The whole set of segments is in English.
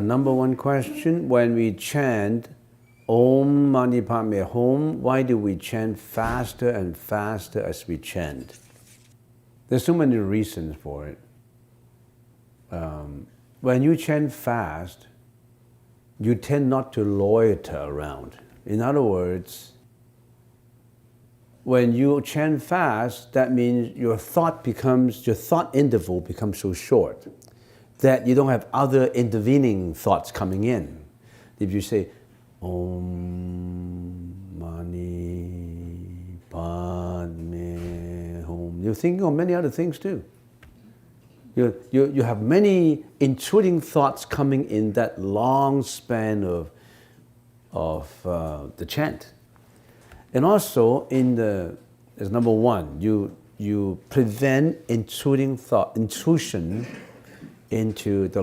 Number one question, when we chant Om Mani Padme Hum, why do we chant faster and faster as we chant? There's so many reasons for it. When you chant fast, you tend not to loiter around. In other words, when you chant fast, that means your thought interval becomes so short that you don't have other intervening thoughts coming in. If you say, Om Mani Padme Hum, you're thinking of many other things too. You have many intruding thoughts coming in that long span of the chant. And also, as number one, you prevent intrusion into the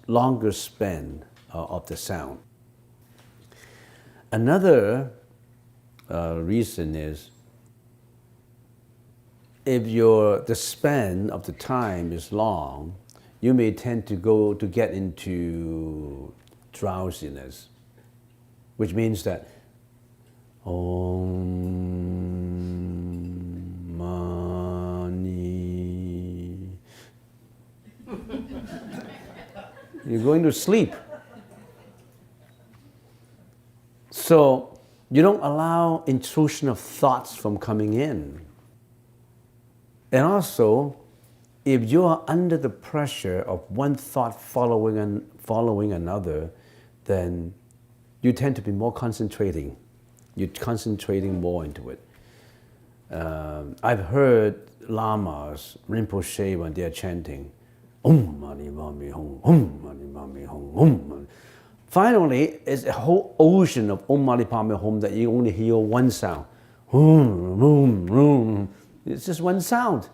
longer span of the sound. Another reason is, if the span of the time is long, you may tend to get into drowsiness, which means that Om Mani. You're going to sleep. So you don't allow intrusion of thoughts from coming in. And also, if you are under the pressure of one thought following another, then you tend to be more concentrating. You're concentrating more into it. I've heard lamas, Rinpoche, when they're chanting, Om Mani Padme Hum, Om Mani Padme Hum, Om Mani. Finally, it's a whole ocean of Om Mani Padme Hum that you only hear one sound. It's just one sound.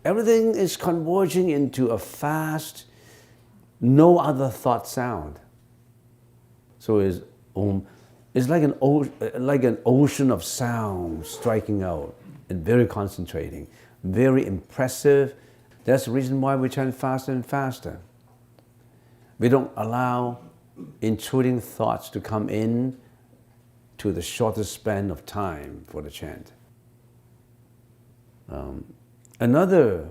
Everything is converging into a fast, no other thought sound. So it's like an ocean of sound striking out and very concentrating, very impressive. That's the reason why we chant faster and faster. We don't allow intruding thoughts to come in to the shortest span of time for the chant. Another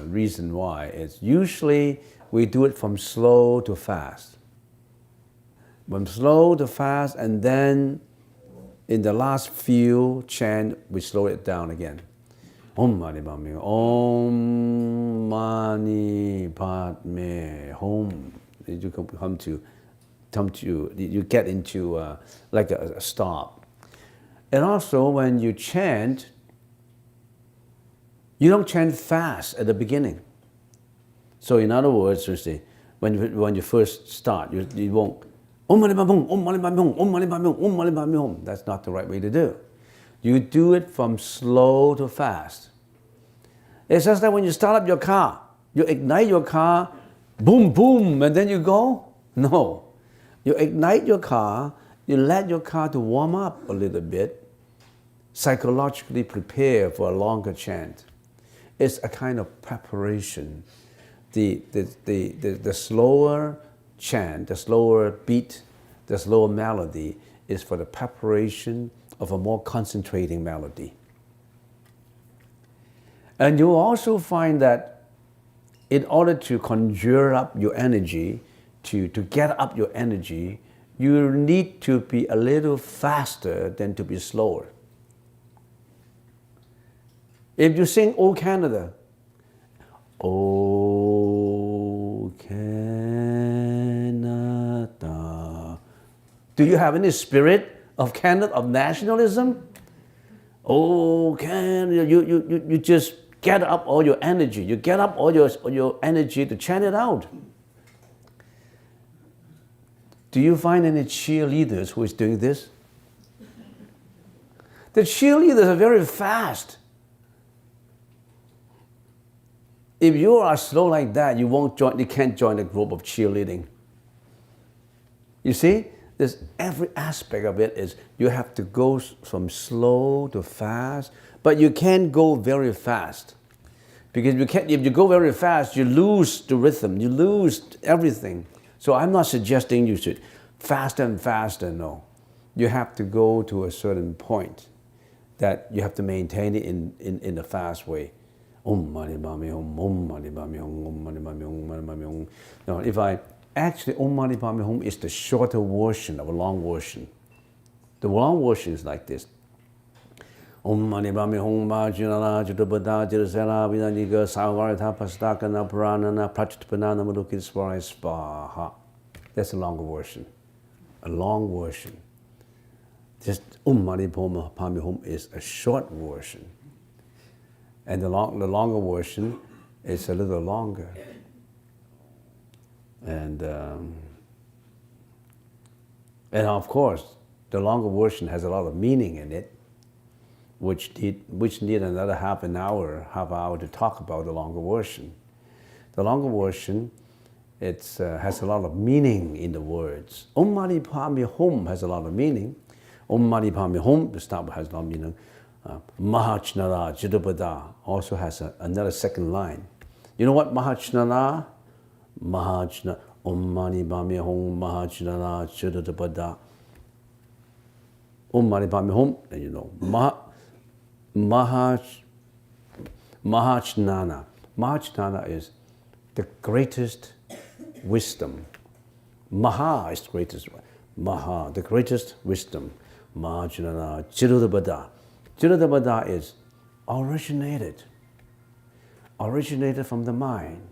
reason why is usually we do it from slow to fast. From slow to fast, and then in the last few chant, we slow it down again. Om Mani Padme Hum, Om Mani Padme Hum. You get into like a stop. And also when you chant, you don't chant fast at the beginning. So in other words, you see, when you first start, you won't Om Mani Padme Hum, Om Mani Padme Hum, Om Mani Padme Hum, Om Mani Padme Hum. That's not the right way to do. You do it from slow to fast. It's just like when you start up your car, you ignite your car, boom, boom, and then you go. No. You ignite your car, you let your car to warm up a little bit, psychologically prepare for a longer chant. It's a kind of preparation. The slower chant, the slower beat, the slower melody is for the preparation of a more concentrating melody. And you'll also find that in order to conjure up your energy, to get up your energy, you need to be a little faster than to be slower. If you sing O Canada, O Canada, do you have any spirit of Canada, of nationalism? Oh, Canada, you just get up all your energy. You get up all your energy to chant it out. Do you find any cheerleaders who is doing this? The cheerleaders are very fast. If you are slow like that, you can't join a group of cheerleading. You see, every aspect of it is you have to go from slow to fast, but you can't go very fast Because if you go very fast, you lose the rhythm, you lose everything. So I'm not suggesting you should faster and faster, no. You have to go to a certain point that you have to maintain it in a fast way. Om Mani Padme Hum, Om Mani Padme Hum, Om Mani Padme Hum, Om Mani Padme Hum. Now, if I actually, Om Mani Padme Hum is the shorter version of a long version. The long version is like this. Om Mani Padme Hum Bhajinala Judabada Jirasela Vidaniga Savarata Pastakana Puranana Prachitpanana Madukiswara Spaha. That's a longer version. A long version. Just Mani Padme Hum is a short version. And the longer version is a little longer. And of course, the longer version has a lot of meaning in it, which need another half hour to talk about the longer version. The longer version, has a lot of meaning in the words. Om Mani Padme Hum has a lot of meaning. Om Mani Padme Hum, the start has a lot of meaning. Mahachnara Jidabada also has another second line. You know what Mahachnara? Mahachnara. Om Mani Padme Hum Mahachnara Jidabada. Om Mani Padme Hum, and you know. Mahachnana. Mahachnana is the greatest wisdom. Maha is the greatest. Maha, the greatest wisdom. Mahachnana Jidabada. Jidabada is originated from the mind.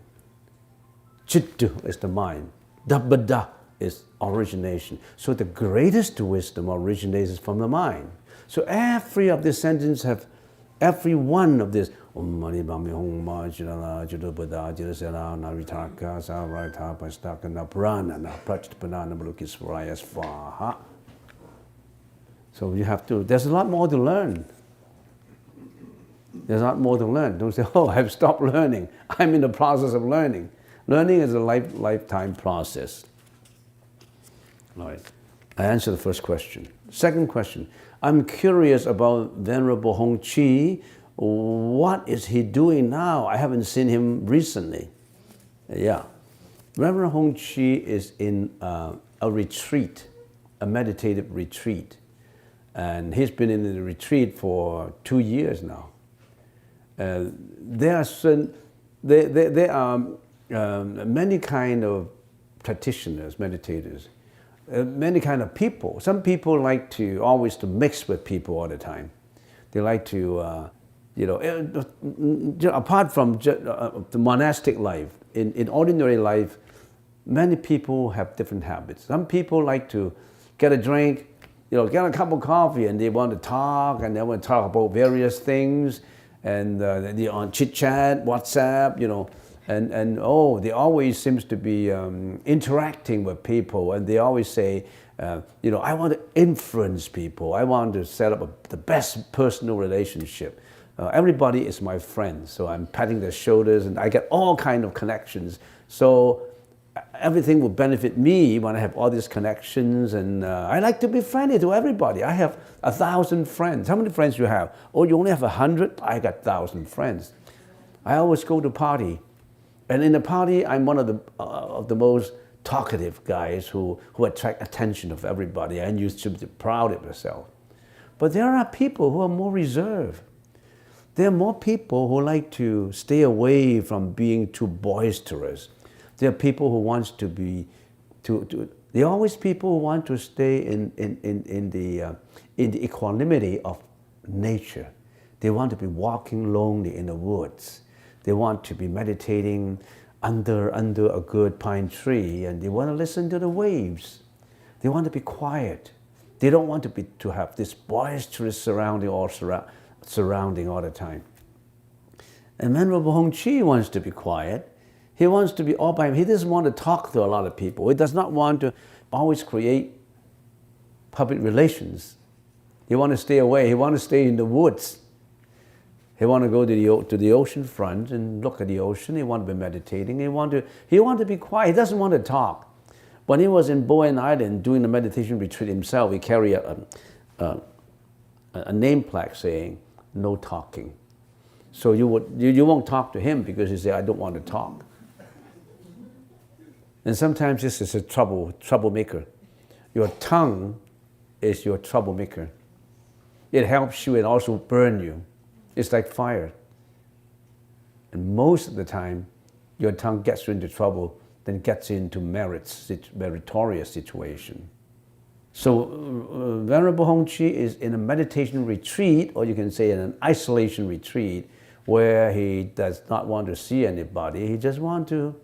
Chittu is the mind. Dabada is origination. So the greatest wisdom originates from the mind. So every of these sentences have, every one of this, Om Mani Padme Hum Mahachnana Jidabada Jirasela Naritaka Savarata Pastakana Puranana Prachitpanana Balukiswaraya Svaha. So you have to, there's a lot more to learn. There's a lot more to learn. Don't say, oh, I've stopped learning. I'm in the process of learning. Learning is a lifetime process. All right. I answered the first question. Second question. I'm curious about Venerable Hong Chi. What is he doing now? I haven't seen him recently. Yeah. Reverend Hong Chi is in a retreat, a meditative retreat. And he's been in the retreat for 2 years now. There are many kind of practitioners, meditators, many kind of people. Some people like to always to mix with people all the time. They like to, apart from the monastic life, in ordinary life, many people have different habits. Some people like to get a drink, get a cup of coffee, and they want to talk, and they want to talk about various things. And they on chit-chat, WhatsApp, and they always seems to be interacting with people, and they always say, I want to influence people. I want to set up the best personal relationship. Everybody is my friend, so I'm patting their shoulders, and I get all kind of connections. So everything will benefit me when I have all these connections, and I like to be friendly to everybody. I have 1,000 friends. How many friends you have? Oh, you only have 100? I got 1,000 friends. I always go to party, and in the party, I'm one of the most talkative guys who attract attention of everybody, and you should be proud of yourself. But there are people who are more reserved. There are more people who like to stay away from being too boisterous. There are people who want to be, there are always people who want to stay in the equanimity of nature. They want to be walking lonely in the woods. They want to be meditating under a good pine tree, and they want to listen to the waves. They want to be quiet. They don't want to have this boisterous surrounding all the time. And Venerable Hong Chi wants to be quiet. He wants to be all by himself. He doesn't want to talk to a lot of people. He does not want to always create public relations. He wants to stay away. He wants to stay in the woods. He wants to go to the ocean front and look at the ocean. He wants to be meditating. He wants to be quiet. He doesn't want to talk. When he was in Bowen Island doing the meditation retreat himself, he carried a name plaque saying, "No talking." So you won't talk to him because you say, I don't want to talk. And sometimes this is a troublemaker. Your tongue is your troublemaker. It helps you and also burns you. It's like fire. And most of the time, your tongue gets you into trouble, then gets you into meritorious situation. So Venerable Hongchi is in a meditation retreat, or you can say in an isolation retreat, where he does not want to see anybody. He just want to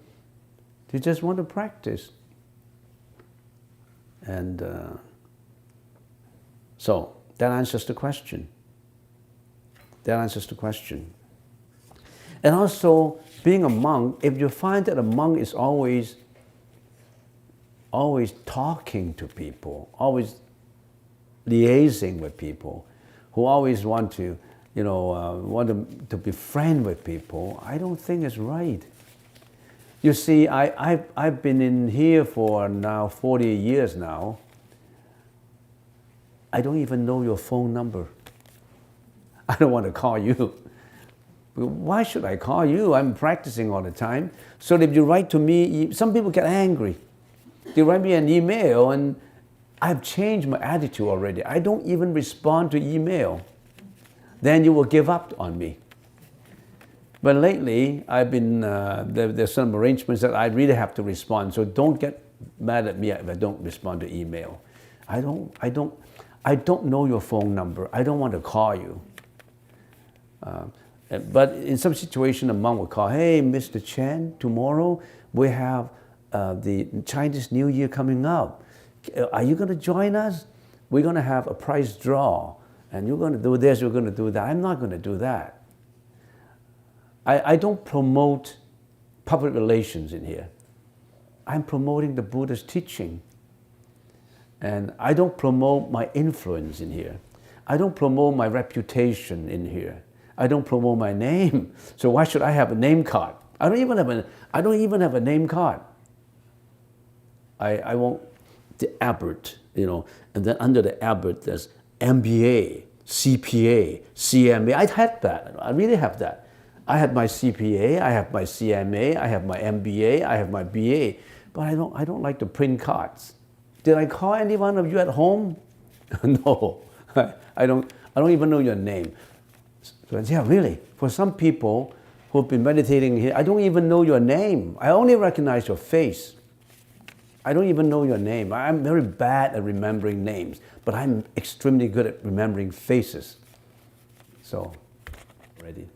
practice. And so that answers the question. That answers the question. And also, being a monk, if you find that a monk is always talking to people, always liaising with people, who always want to, to be friends with people, I don't think it's right. You see, I've been in here for now 40 years now. I don't even know your phone number. I don't want to call you. Why should I call you? I'm practicing all the time. So if you write to me, some people get angry. They write me an email and I've changed my attitude already. I don't even respond to email. Then you will give up on me. But lately, I've been, there's some arrangements that I really have to respond. So don't get mad at me if I don't respond to email. I don't know your phone number. I don't want to call you. But in some situation, a monk will call, hey, Mr. Chen, tomorrow we have the Chinese New Year coming up. Are you going to join us? We're going to have a prize draw. And you're going to do this, you're going to do that. I'm not going to do that. I don't promote public relations in here. I'm promoting the Buddha's teaching. And I don't promote my influence in here. I don't promote my reputation in here. I don't promote my name. So why should I have a name card? I don't even have a name card. I want the Abbot, and then under the Abbot there's MBA, CPA, CMA. I had that. I really have that. I had my CPA, I have my CMA, I have my MBA, I have my BA, but I don't like to print cards. Did I call any one of you at home? No, I don't even know your name. So yeah, really, for some people who've been meditating here, I don't even know your name. I only recognize your face. I don't even know your name. I'm very bad at remembering names, but I'm extremely good at remembering faces. So, ready.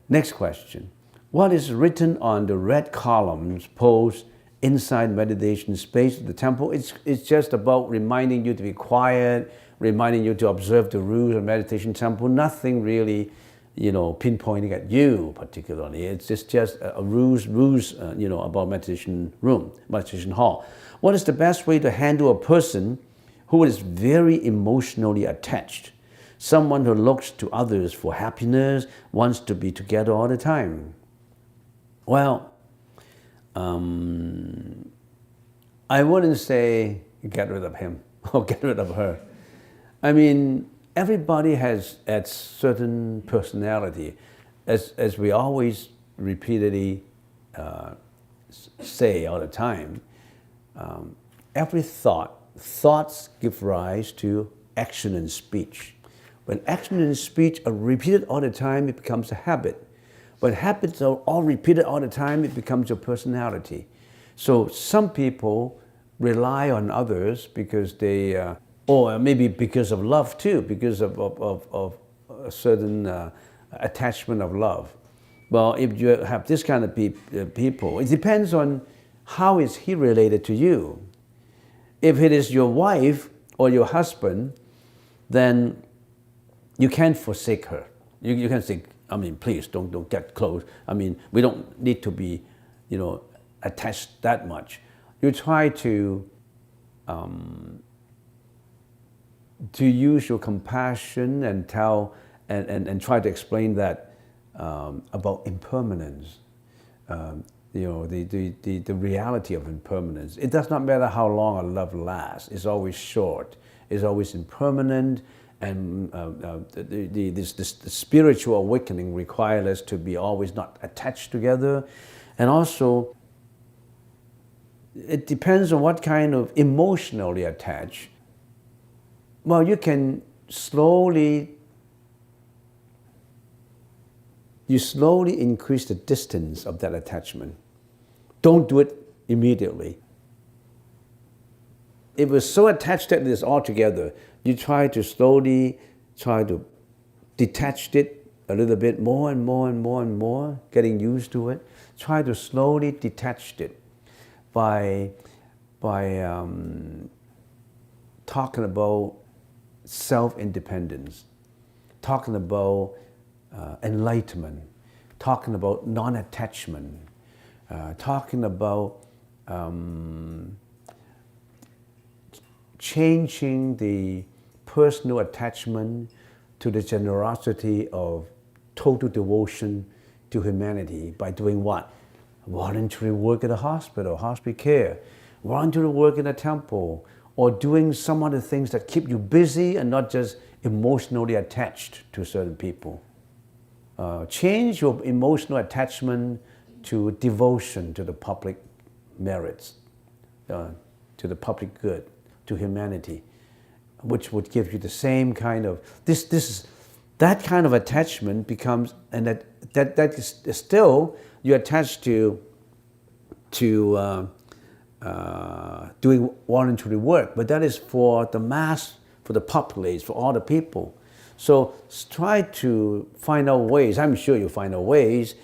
Next question. What is written on the red columns posed inside meditation space of the temple? It's just about reminding you to be quiet, reminding you to observe the rules of meditation temple. Nothing really, pinpointing at you particularly. It's just a rules, about meditation room, meditation hall. What is the best way to handle a person who is very emotionally attached? Someone who looks to others for happiness, wants to be together all the time. Well, I wouldn't say get rid of him or get rid of her. I mean, everybody has a certain personality. As we always repeatedly say all the time, every thoughts give rise to action and speech. When action and speech are repeated all the time, it becomes a habit. When habits are all repeated all the time, it becomes your personality. So some people rely on others because they, or maybe because of love too, because of a certain attachment of love. Well, if you have this kind of people, it depends on how is he related to you. If it is your wife or your husband, then you can't forsake her. You can say, please don't get close. We don't need to be, attached that much. You try to use your compassion and try to explain that about impermanence. The reality of impermanence. It does not matter how long a love lasts. It's always short. It's always impermanent. And the spiritual awakening requires us to be always not attached together. And also, it depends on what kind of emotionally attached. Well, you can slowly increase the distance of that attachment. Don't do it immediately. If we're so attached that it is all together, you try to slowly detach it a little bit more and more and more and more, getting used to it. Try to slowly detach it by talking about self-independence, talking about enlightenment, talking about non-attachment, talking about changing the personal attachment to the generosity of total devotion to humanity by doing what? Voluntary work at a hospital, hospital care, voluntary work in a temple, or doing some other things that keep you busy and not just emotionally attached to certain people. Change your emotional attachment to devotion to the public merits, to the public good, to humanity, which would give you the same kind of that kind of attachment becomes, and that is still you're attached to doing voluntary work, but that is for the mass, for the populace, for all the people. So try to find out ways, I'm sure you'll find out ways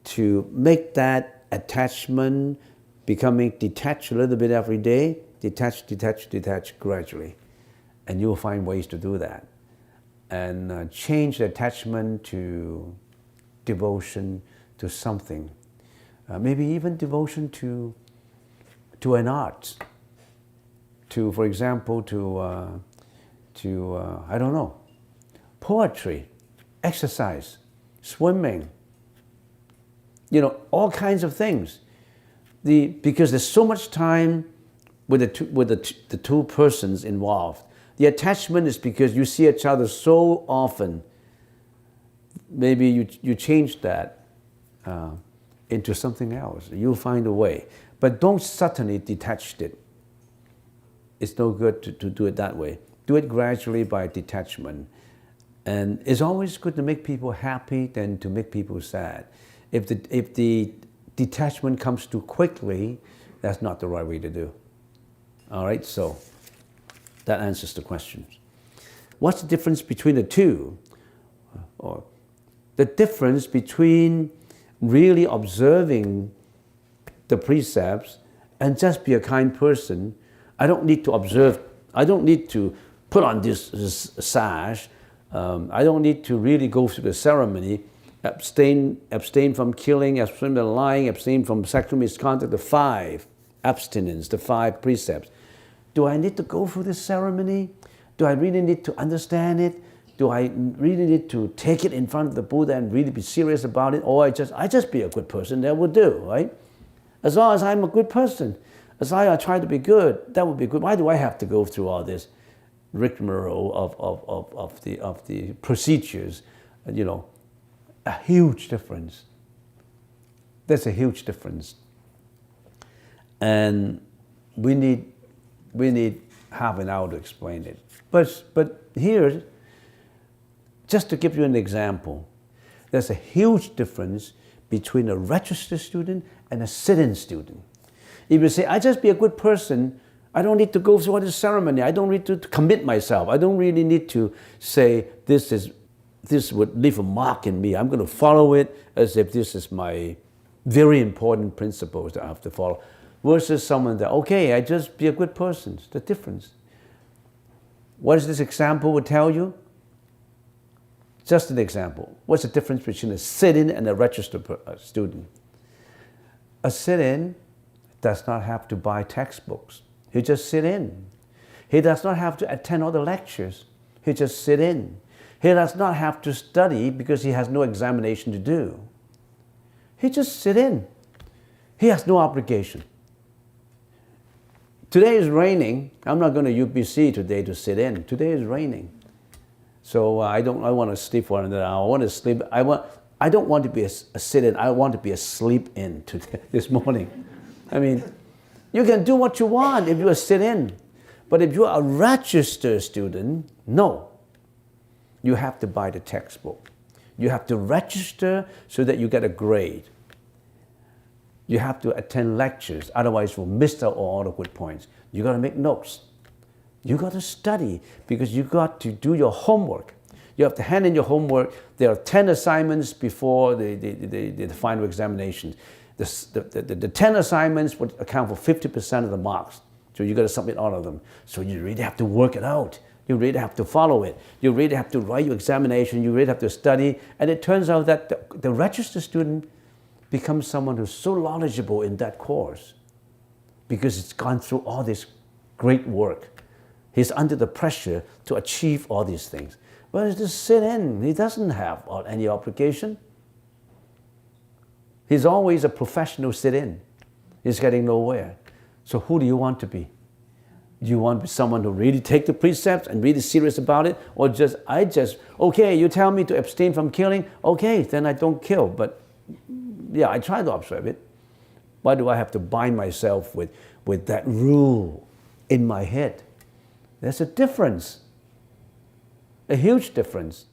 to make that attachment becoming detached a little bit every day, detach gradually. And you'll find ways to do that. And change the attachment to devotion to something. Maybe even devotion to an art. To, for example, I don't know, poetry, exercise, swimming, all kinds of things. Because there's so much time with the two persons involved. The attachment is because you see each other so often. Maybe you change that into something else. You'll find a way. But don't suddenly detach it. It's no good to do it that way. Do it gradually by detachment. And it's always good to make people happy than to make people sad. If the detachment comes too quickly, that's not the right way to do. All right, so that answers the questions. What's the difference between the two? Or the difference between really observing the precepts and just be a kind person. I don't need to observe. I don't need to put on this sash. I don't need to really go through the ceremony. Abstain from killing, abstain from lying, abstain from sexual misconduct, the 5 abstinence, the 5 precepts. Do I need to go through this ceremony? Do I really need to understand it? Do I really need to take it in front of the Buddha and really be serious about it? Or I just be a good person, that would do, right? As long as I'm a good person, as long as I try to be good, that would be good. Why do I have to go through all this rigmarole of the procedures? A huge difference. There's a huge difference. And we need half an hour to explain it. But here, just to give you an example, there's a huge difference between a registered student and a sit-in student. If you say, I just be a good person, I don't need to go through all this ceremony, I don't need to commit myself, I don't really need to say this would leave a mark in me, I'm going to follow it as if this is my very important principles that I have to follow. Versus someone that, okay, I just be a good person. It's the difference. What does this example would tell you? Just an example. What's the difference between a sit-in and a registered student? A sit-in does not have to buy textbooks. He just sit in. He does not have to attend all the lectures. He just sit in. He does not have to study because he has no examination to do. He just sit in. He has no obligation. Today is raining. I'm not going to UBC today to sit in. Today is raining. So I want to sleep for another hour. I want to sleep. I don't want to be a sit-in. I want to be a sleep-in this morning. I mean, you can do what you want if you're a sit-in. But if you're a registered student, no. You have to buy the textbook. You have to register so that you get a grade. You have to attend lectures, otherwise you'll miss out all the good points. You got to make notes. You got to study because you got to do your homework. You have to hand in your homework. There are 10 assignments before the final examination. The 10 assignments would account for 50% of the marks. So you got to submit all of them. So you really have to work it out. You really have to follow it. You really have to write your examination. You really have to study. And it turns out that the registered student becomes someone who's so knowledgeable in that course because it's gone through all this great work. He's under the pressure to achieve all these things. But it's just sit in. He doesn't have any obligation. He's always a professional sit-in. He's getting nowhere. So who do you want to be? Do you want to be someone who really take the precepts and really serious about it? Or okay, you tell me to abstain from killing, okay, then I don't kill. But yeah, I try to observe it. Why do I have to bind myself with that rule in my head? There's a difference, a huge difference.